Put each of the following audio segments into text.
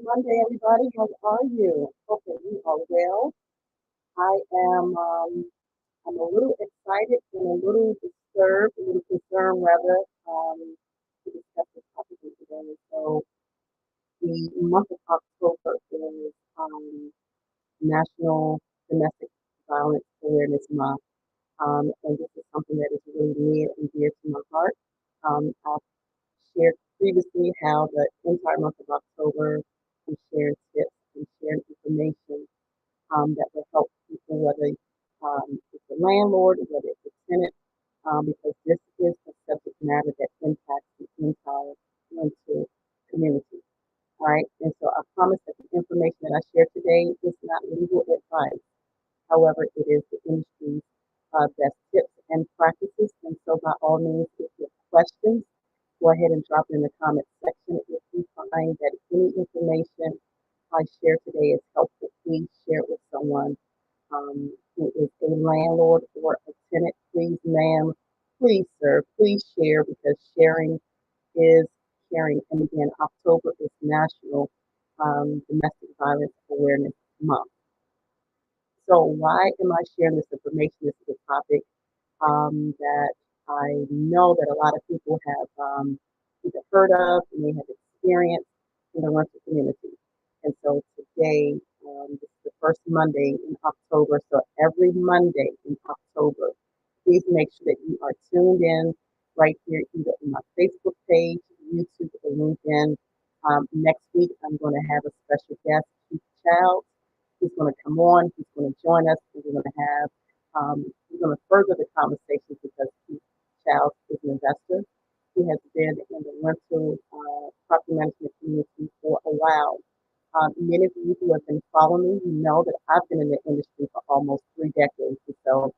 Monday, everybody. How are you? Hope that you are well. I am. I'm a little excited and a little disturbed, a little concerned, rather, to discuss this topic today. So, the month of October is National Domestic Violence Awareness Month, and this is something that is really near and dear to my heart. I've shared previously how the entire month of October we share tips and share information that will help people, whether it's a landlord, whether it's a tenant, because this is a subject matter that impacts the entire rental community. All right, and so I promise that the information that I share today is not legal advice. However, it is the industry's best tips and practices. And so, by all means, if you have questions, go ahead and drop it in the comment section. If you find that any information I share today is helpful, please share it with someone who is a landlord or a tenant. Please, ma'am, please, sir, please share because sharing is caring. And again, October is National Domestic Violence Awareness Month. So why am I sharing this information? This is a topic that I know that a lot of people have either heard of and they have experienced in the rental community. And so today, this is the first Monday in October. So every Monday in October, please make sure that you are tuned in right here, either on my Facebook page, YouTube, or LinkedIn. Next week, I'm going to have a special guest, Keith Child. He's going to come on. He's going to join us. And we're going to have we're going to further the conversation because Keith Child is an investor. He has been in the rental property management community for a while. Many of you who have been following me, you know that I've been in the industry for almost 3 decades. And so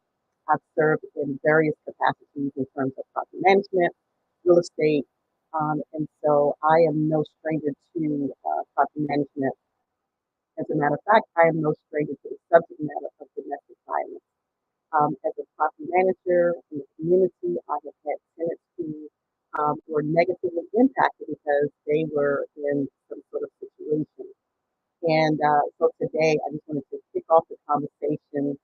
I've served in various capacities in terms of property management, real estate, and so I am no stranger to property management. As a matter of fact, I am no stranger to the subject matter of domestic violence. As a property manager in the community, I have had tenants who were negatively impacted because they were in some sort of situation. And so today, I just wanted to kick off the conversation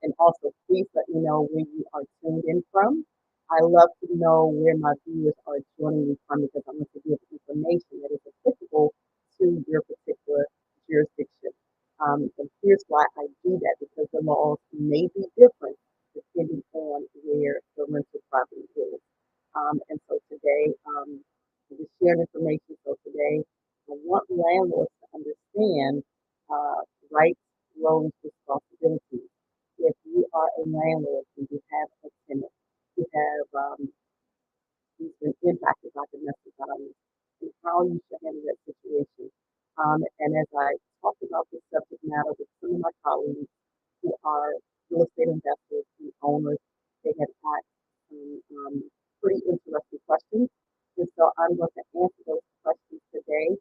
and also please let me know where you are tuned in from. I love to know where my viewers are joining me from because I want to give information that is applicable to your particular jurisdiction. And here's why I do that because the laws may be different depending on where the rental property is. And so today, I just shared information. So today, I want landlords to understand rights, roles, responsibilities. If you are a landlord and you have a tenant who have who's been impacted by domestic violence, and how you should handle that situation. And as I talk about this subject matter with some of my colleagues who are real estate investors and owners, they have asked some pretty interesting questions. And so I'm going to answer those questions today.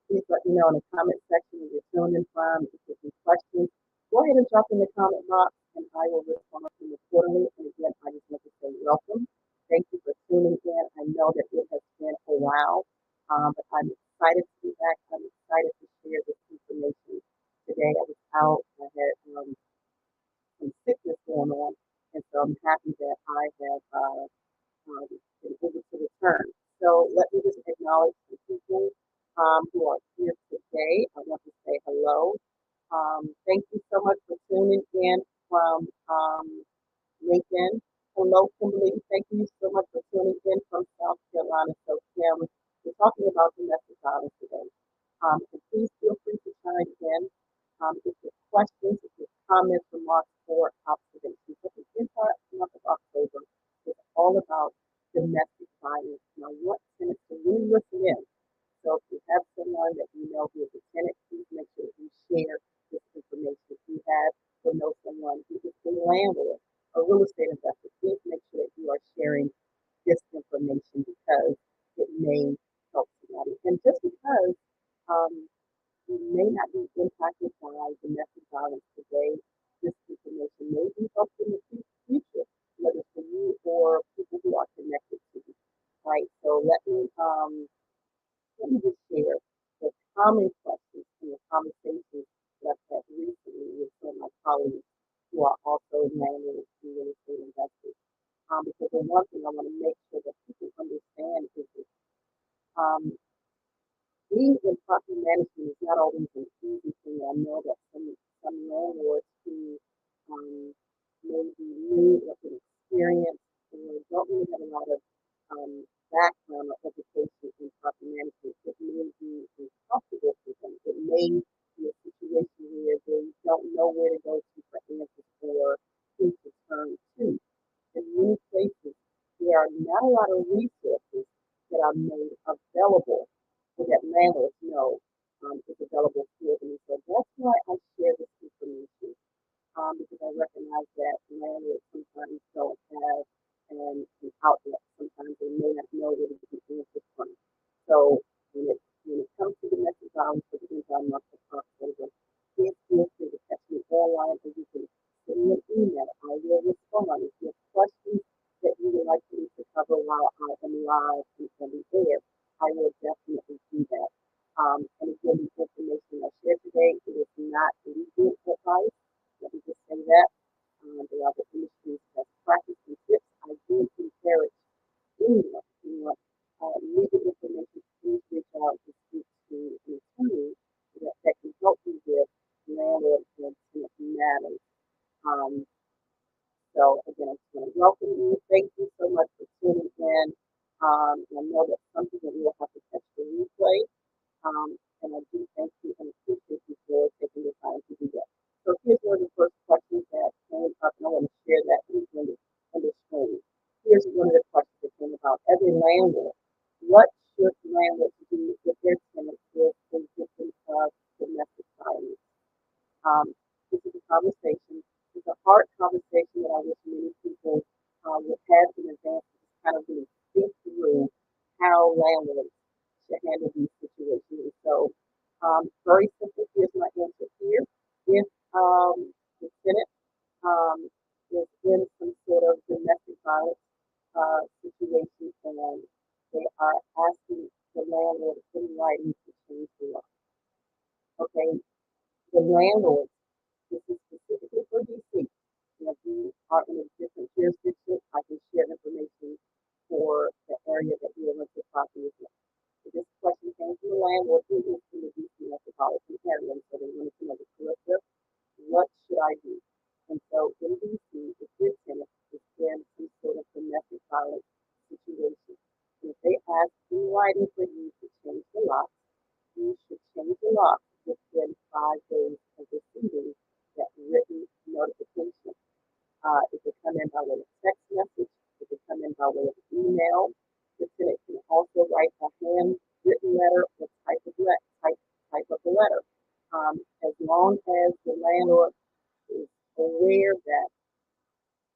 Please let me know in the comment section where you're tuned in from. If you have any questions, go ahead and drop in the comment box and I will respond to them accordingly. And again, I just want to say welcome. Thank you for tuning in. I know that it has been a while, but I'm excited to be back. I'm excited to share this information today. I was out. I had some sickness going on, and so I'm happy that I have been able to return. So let me just acknowledge the people who are here today. I want to say hello. Thank you so much for tuning in from LinkedIn. Hello, Kimberly. Thank you so much for tuning in from South Carolina. So, Kim, we're talking about domestic violence today. So please feel free to chime in if you have questions, if you have comments, remarks, or observations. But the entire month of October is all about domestic violence. Now, what tenants to really listen in. So, if you have someone that you know who is a tenant, please make sure that you share this information. If you have or know someone who is a landlord, a real estate investor, please make sure that you are sharing this information because it may help somebody. And just because you may not be impacted by domestic violence today, this information may be helpful in the future, whether it's for you or people who are connected to you. Right. So let me just share the common questions colleagues who are also landlords and real estate investors. Because the one thing I want to make sure that people understand is that being in property management is not always an easy thing. I know that some landlords who may be new or inexperienced or don't really have a lot of background or education in property management, it may be uncomfortable for them. It may be a situation where they don't know where to go to for answers or who to turn to. In many places, there are not a lot of resources that are made available so that landlords know is available for them. So that's why I share this information because I recognize that landlords sometimes don't have an outlet. Sometimes they may not know where to get answers from. So when it comes to domestic violence for the entire month of October, please feel free to catch me online or you can send me an email. I will respond. If you have questions that you would like me to cover while I am live and the air, I will definitely do that. And again, the information I shared today, it is not legal advice. Let me just say that. There are the industry's best practice and tips. I do encourage anyone who wants legal information, please reach out to speak to an attorney that can help you with landlord and tenant matters. Um, so again, I just want to welcome you. Thank you so much for tuning in. I know that's something that we will have to catch the replay. And I do thank you and appreciate you for taking the time to do that. So here's one of the first questions that came up, and I want to share that in the screen. Here's one of the questions that came about. As a landlord, what should landlords do if their tenants is a victim of domestic violence? Um, this is a conversation. It's a hard conversation that I wish many people would have in advance to just kind of really think through how landlords should handle these situations. So, very simple. Here's my answer here. If the tenant is in some sort of domestic violence situation and they are asking the landlord in writing to change the law, okay, the landlord, this is specifically for DC. If you are in a different jurisdiction, I can share information for the area that your rental property is in. So this question came from the landlord who is in the DC metropolitan area, and so they wanted to know the corrective. What should I do? And so in DC, if your tenant is in some sort of domestic violence situation, if they ask in writing for you to change the lock, you should change the lock within 5 days of receiving that written notification. It could come in by way of text message. It could come in by way of email. The tenant can also write a handwritten letter or type of a letter. As long as the landlord is aware that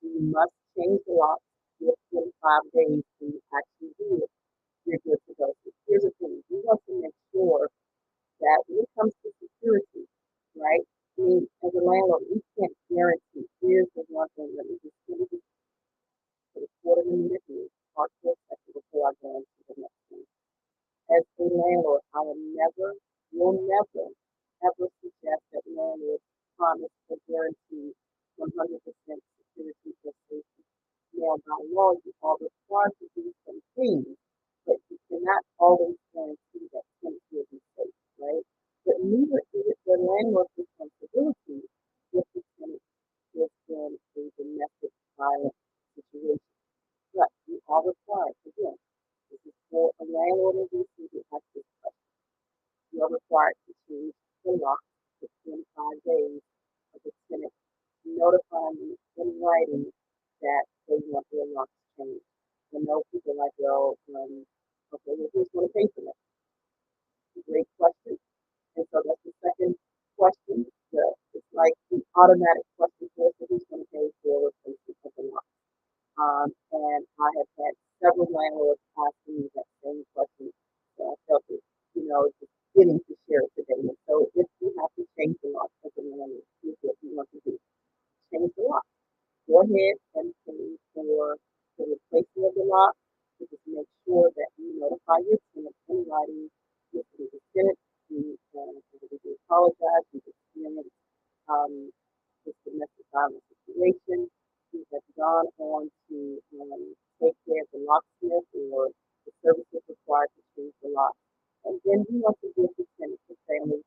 you must change the lock within 5 days and you actually do it, you're good to go. So here's the thing. You want to make sure that when it comes to security, right? I mean, as a landlord, we can't guarantee. Here's the one thing. Let me just put a quarter of a minute here, talk for a second before I go into the next thing. As a landlord, I will never, ever suggest that landlords promise or guarantee 100% security or safety. Now, by law, you are required to do some things, but you cannot always guarantee that things will be safe, right? But neither is it the landlord's responsibility if the tenant is in a domestic violence situation. But you are required, again, this is for a landlord or DC who has this question. You are required to change the lock within 5 days of the tenant notifying you in writing that they want their locks changed. I know people are like, well, okay, well, who's going to pay for that? Great question. And so that's the second question. It's like the automatic question for us, so who's going to pay for replacement of the lock? And I have had several landlords asking me that same question. So I felt it, just getting to share it today. And so if you have to change the lock as a landlord, here's what you want to do. Change the lock. Go ahead and pay for the replacement of the lock. To just make sure that you notify your tenant in writing. If it is a tenant, you apologize. You experience um, this domestic violence situation. He has gone on to take care of the locksmith or the services required to change the lock. And then he wants to give the tenant, the family,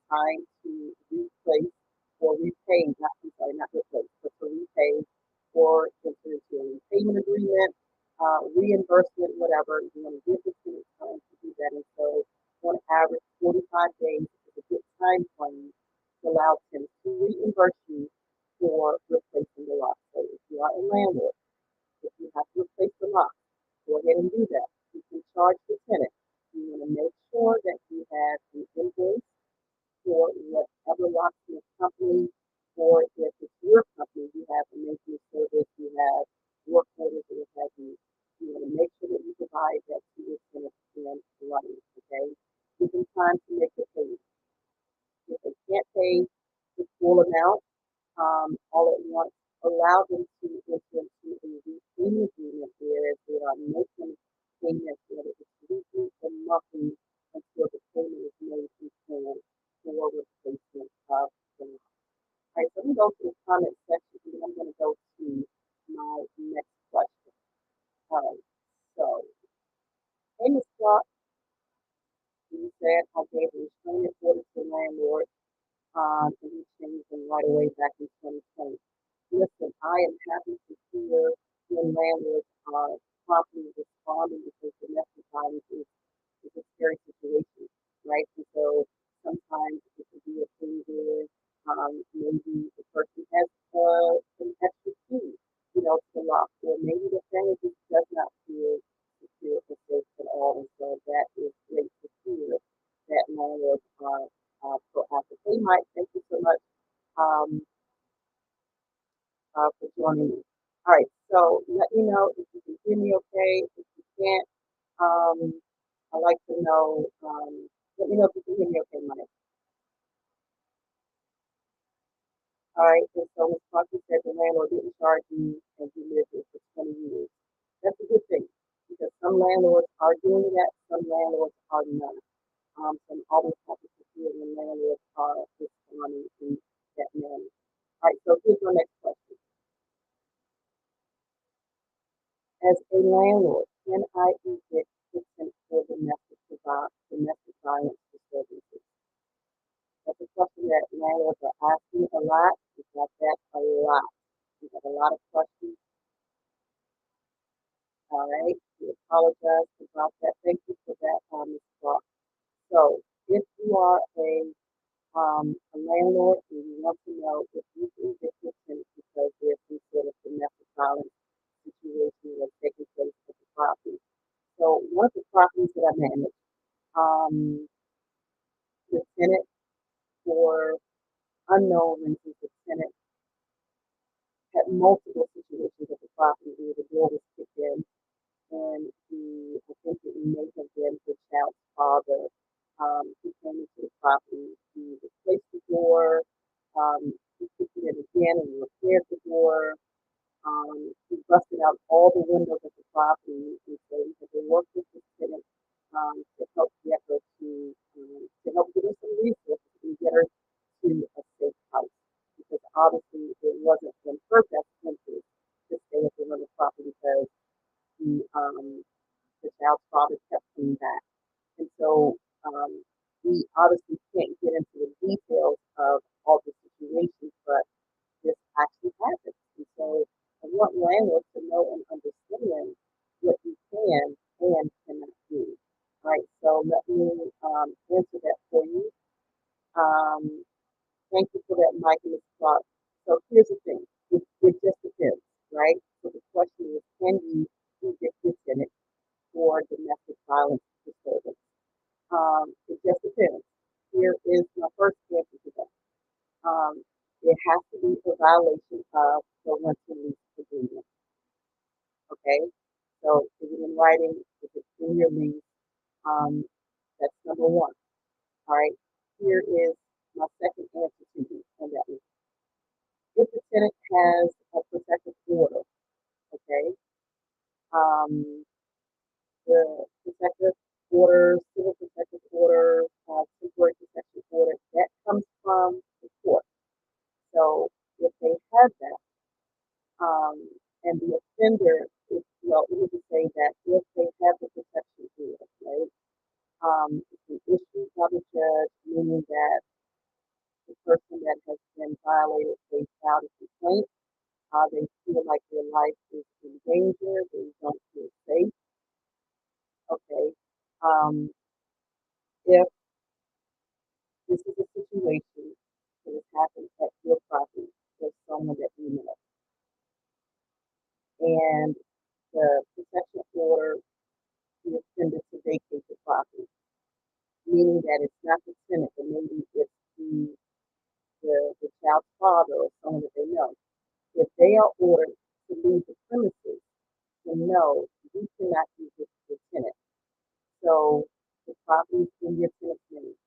time to replace or repay, not, I'm sorry, not replace, but to repay or enter into a repayment agreement, reimbursement, whatever. You want to give the tenant time to do that. And so, on average, 45 days is a good time frame to allow tenants to reimburse you for replacing the lock. So, if you are a landlord, if you have to replace the lock, go ahead and do that. You can charge the tenant. You want to make sure that you have an invoice for whatever locksmith company, or if it's your company, you have a maintenance service, you have work orders, or what have you. You want to make sure that you provide that to your tenant and running, okay? Give them time to make the payment. If they can't pay the full amount, all at once, allow them to enter into a repayment agreement where they are making payments, whether it's weekly or monthly, until the payment is made in full for replacement of the loan. All right, so let me go to the comment section and then I'm going to go to my next question. All right, so, hey, Ms. Clark, you said I gave a restraining order to the landlord and he changed them right away back in 2020. Listen, I am happy to hear when landlords are properly responding because domestic violence is a scary situation, right? And so sometimes it can be a thing where maybe the person has an extra key, to the lock, or maybe the family just does not feel secure or safe at all. And so that is great to hear that landlords are proactive. Hey, Mike, thank you so much um, for joining me. All right, so let me know if you can hear me okay. If you can't, um, I'd like to know, let me know if you can hear me okay, Mike. All right, and so Ms. Parker said the landlord didn't charge you and he lived here for 20 years. That's a good thing because some landlords are doing that, some landlords are not. So I'm always happy to hear when landlords are responding in that manner. All right, so here's my next question. As a landlord, can I evict the tenant for domestic violence disturbances? That's a question that landlords are asking a lot. We got that a lot. We have a lot of questions. All right. We apologize about that. Thank you for that, Ms. Clark. So if you are a landlord and you want to know if you can evict your tenant because there's some sort of domestic violence situation that's taking place at the property. So one of the properties that I manage, um, the tenant, for unknown reasons, the tenant had multiple situations at the property where the door was kicked in, and I think it may have been the child's father. He came into the property, he replaced the door, he kicked it in again and repaired the door. He busted out all the windows of the property, and so he had to work with the tenant to help get her to help give her some resources and get her to a safe house. Because obviously it wasn't in her best interest to stay at the rental property because the child's father kept coming back. And so we obviously can't get into the details of all the situations, but this actually happens. And so I want landlords to know and understand what you can and cannot do. All right, so let me answer that for you. Um, Thank you for that, Mike and Ms. Clark. So here's the thing. It just depends, right? So the question is, can you evict your tenant for domestic violence disturbance? It just depends. Here is my first answer to that. It has to be a violation of the rental lease agreement. Okay? So is it in writing? If it's in your lease, um, that's number one. All right. Here is my second answer to you on that one. If the tenant has a protective order, okay, um, the protective order, civil protective order, temporary protection order, that comes from the court. So had that. Um, and the offender is, well, we need to say that if they have the protection order, right? It's an issue by the judge, meaning that the person that has been violated, they filed a complaint. They feel like their life is in danger. They don't feel safe. Okay. Um, if this is a situation that has happened at your property with someone that you know, and the protection order is extended to vacate the property, meaning that it's not the tenant, but maybe it's the child's father or someone that they know. If they are ordered to leave the premises, then no, you cannot use this as a tenant. So the property is in your tenant's name.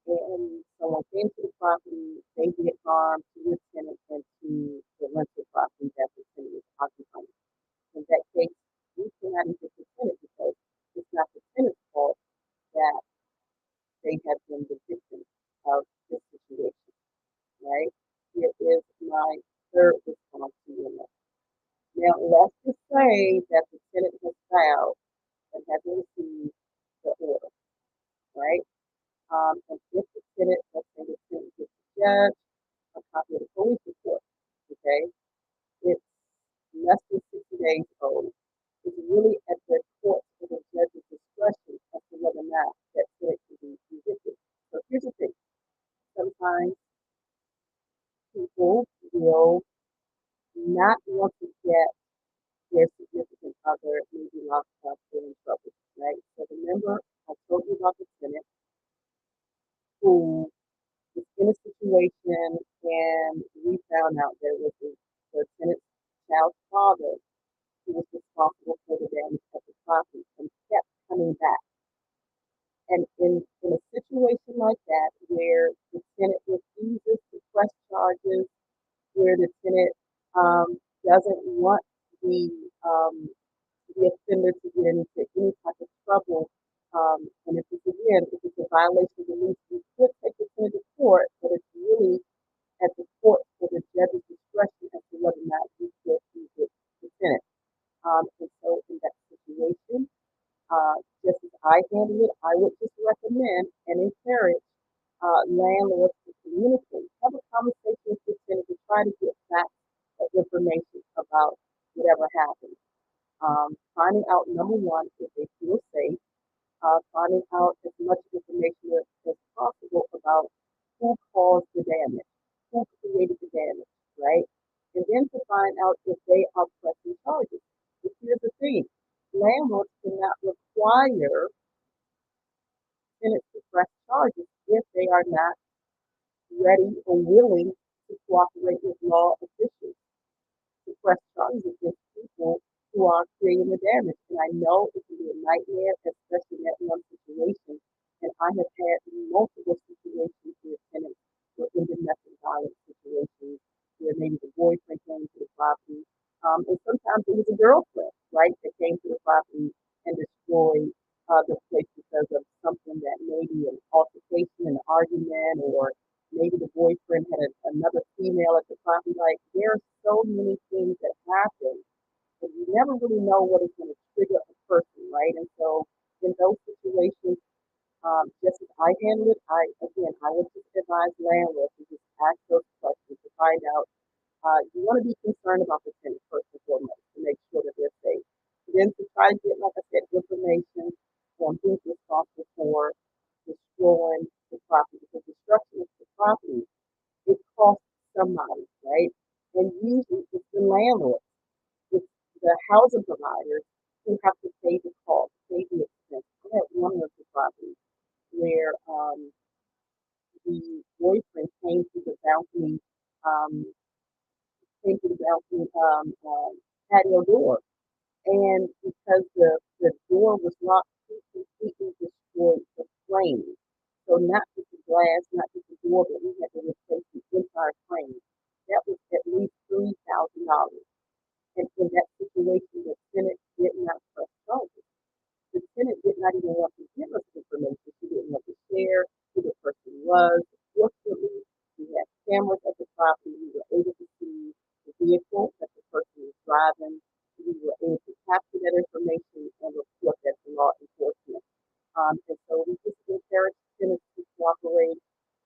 And someone came to the property, they did harm to your tenant and to the rental property that the tenant is occupying. In that case, you cannot evict the tenant because it's not the tenant's fault that they have been the victim of this situation, right? Here is my third response to your letter. Now, let's just say that the tenant has filed and hasn't received the order, right? And if the tenant, let's say the tenant gets the judge, a copy of the police report, okay? It's less than 60 days old. It's really at the court or the judge's discretion as to whether or not that tenant can be evicted. So here's the thing. Sometimes people will not want to get their significant other maybe locked up or in trouble, right? So remember, I told you about the tenant who was in a situation and we found out that it was the tenant's child's father who was responsible for the damage of the property and kept coming back. And in a situation like that, where the tenant refuses to press charges, where the tenant doesn't want the um, the offender to get into any type of trouble, and if it's again, if it's a violation of the lease, we could take the tenant to court, but it's really at the court for the judge's discretion as to whether or not he should use the tenant. And so in that situation, just as I handle it, I would just recommend and encourage landlords to communicate, have a conversation with the tenant to try to get back information about whatever happened. Finding out, number one, if they feel safe, finding out as much information as possible about who caused the damage, who created the damage, right? And then to find out if they are pressing charges. But here's the thing, landlords cannot require tenants to press charges if they are not ready or willing to cooperate with law officials to press charges against people who are creating the damage. And I know it can be a nightmare, especially in that one situation. And I have had multiple situations where tenants were in domestic violence situations where maybe the boyfriend came to the property. And sometimes it was a girlfriend, right, that came to the property and destroyed the place because of something that maybe an altercation, an argument, or maybe the boyfriend had another female at the property. Like there are so many things that happen, and you never really know what is going to trigger a person, right? And so in those situations, just as I handle it, I would just advise landlords to just ask those questions to find out. You want to be concerned about the tenant first and foremost to make sure that they're safe. Then to try to get, like I said, information on who's responsible for destroying the property because destruction of the property it costs somebody, right? And usually it's the landlord, it's the housing providers who have to pay the cost, pay the expense. I had one of the properties where the boyfriend um, came to the balcony patio door, and because the door was locked, he completely destroyed the frame. So not just the glass, not just the door, but we had to replace the entire frame. That was at least $3,000. And in that situation, the tenant did not press charges. The tenant did not even want to give us information. She didn't want to share who the person was. Fortunately, we had cameras at the property, we were able to see the vehicle that the person was driving. We were able to capture that information and report that to law enforcement. And so we just encourage tenants to cooperate.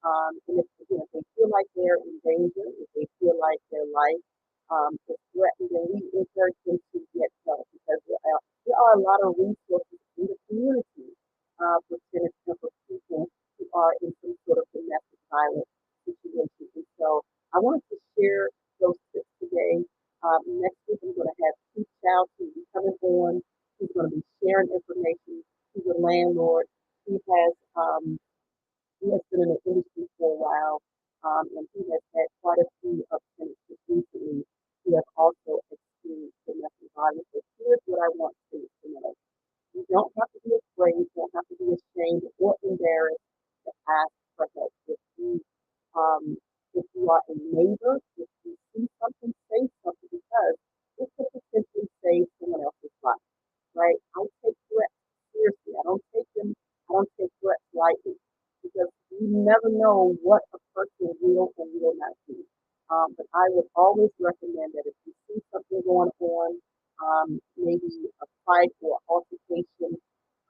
And if, again, if they feel like they're in danger, if they feel like their life is threatened, then we encourage them to get help because there are a lot of resources in the community for tenants and for people who are in some sort of domestic violence situation. And so I wanted to share those tips today. Next week, I'm going to have Chief Child who will be coming on. He's going to be sharing information. He's a landlord. He has been in the industry for a while, and he has had quite a few of tenants recently who have also experienced domestic violence. So here's what I want to know. You don't have to be afraid, you don't have to be ashamed or embarrassed to ask for help. Um, if you are a neighbor, if you see something, say something because it could potentially save someone else's life, right? I take threats seriously. I don't take threats lightly because you never know what a person will and will not do. But I would always recommend that if you see something going on, maybe a fight or altercation,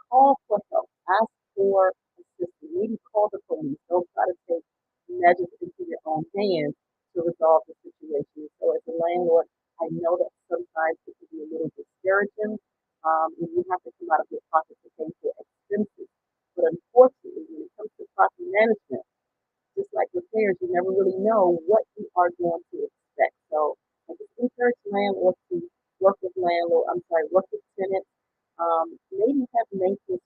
call for help, ask for assistance, maybe call the police. Don't try to take measures into your own hands to resolve the situation. So as a landlord, I know that sometimes it can be a little discouraging when you have to come out of your pocket to pay for expenses. But unfortunately, when it comes to property management, just like repairs, you never really know what you are going to expect. So I just encourage landlords to work with tenants, maybe have maintenance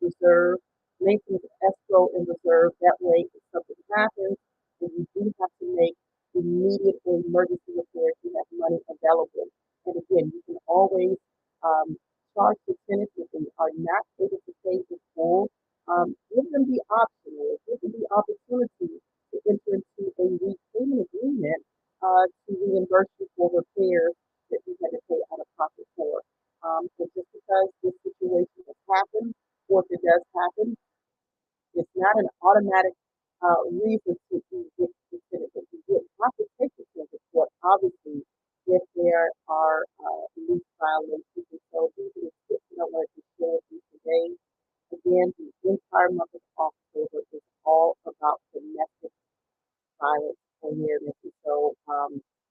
reserve, maintenance escrow in reserve. That way, if something happens and you do have to make immediate or emergency repairs, you have money available. And again, you can always um, charge the tenants if they are not able to pay the full, give them the option, give them the opportunity to enter into a repayment agreement to reimburse you for repairs that you had to pay out of pocket for. So just because this situation has happened, or if it does happen, it's not an automatic reason to get considered that you would have to take the to court. Obviously, if there are lease violations, and so these are the tips that I wanted to share with you today. Again, the entire month of October is all about domestic violence awareness. And so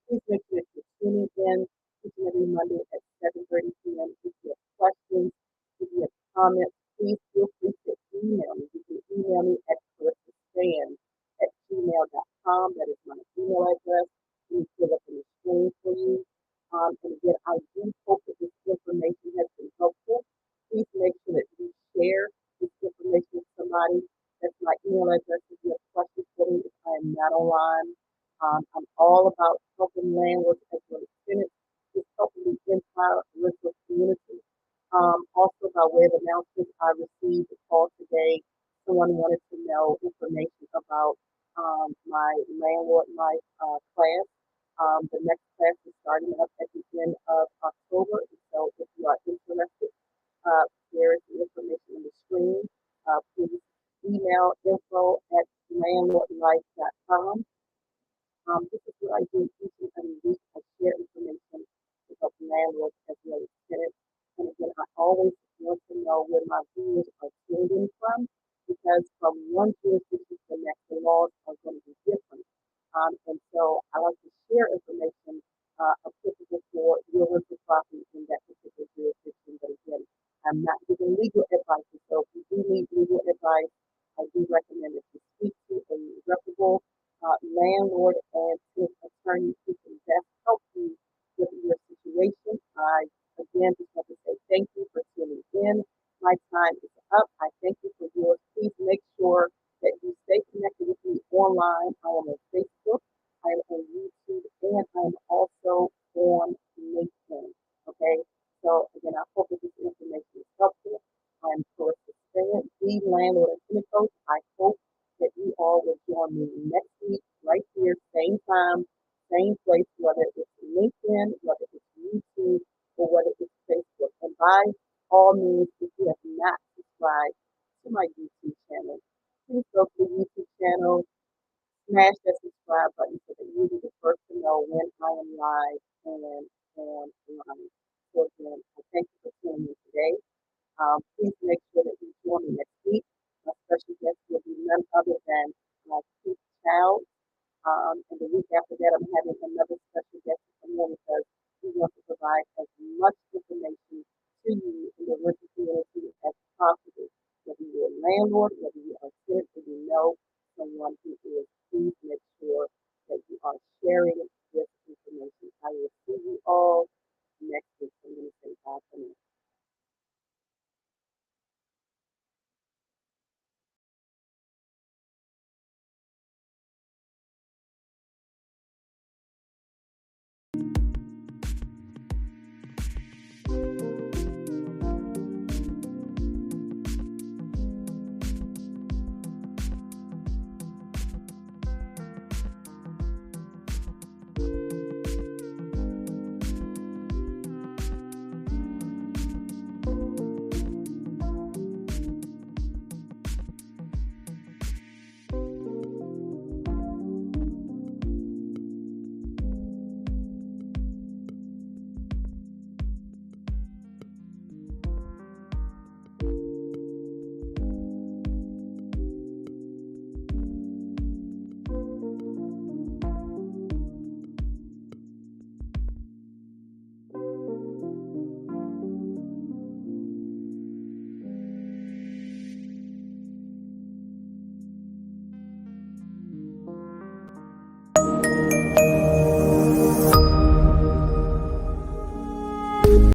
please make sure that you're tuning in each and every Monday at 7:30 p.m. If you have questions, if you have comments, please feel free to email me. You can email me at carissastand@gmail.com. That is my email address. Let me fill up in the screen for you. And again, I do hope that this information has been helpful. Please make sure that you share this information with somebody. That's my email address if you have questions for me. If I am not online. I'm all about helping landlords as well as tenants, just helping the entire rental community. Also, by way of announcement, I received a call today. Someone wanted to know information about my landlord life class. The next class is starting up at the end of October. So if you are interested, there is the information on the screen. Please email info@landlordlife.com. This is what I do each and every week. I share information to help landlords as well as tenants. And again, I always want to know where my viewers are tuned in from because from one jurisdiction to the next, the laws are going to be different. And so I like to share information applicable for your rental property in that particular jurisdiction. But again, I'm not giving legal advice. And so if you do need legal advice, I do recommend that you speak to a reputable landlord and his attorney who can best help you with your situation. I again just want to say thank you for tuning in. My time is up. I thank you for yours. Please make sure that you stay connected with me online. I am on Facebook, I am on YouTube, and I'm also on LinkedIn. Okay. So again, I hope that this information is helpful. I'm Clarissa Stan, the landlord and tenant coach. I hope that you all will join me next week, right here, same time, same place, whether it's LinkedIn, whether it's YouTube, or whether it's Facebook. And by all means, if you have not subscribed to my YouTube channel, please go to the YouTube channel, smash that subscribe button so you be the first to know when I am live and running. So again, I thank you for tuning in today. Please make sure that you join me next week. My special guest will be none other than Keith Child. And the week after that, I'm having another special guest come in because we want to provide as much information to you in the rental community as possible. Whether you're a landlord, whether you are a tenant, or you know someone who is, please make sure that you are sharing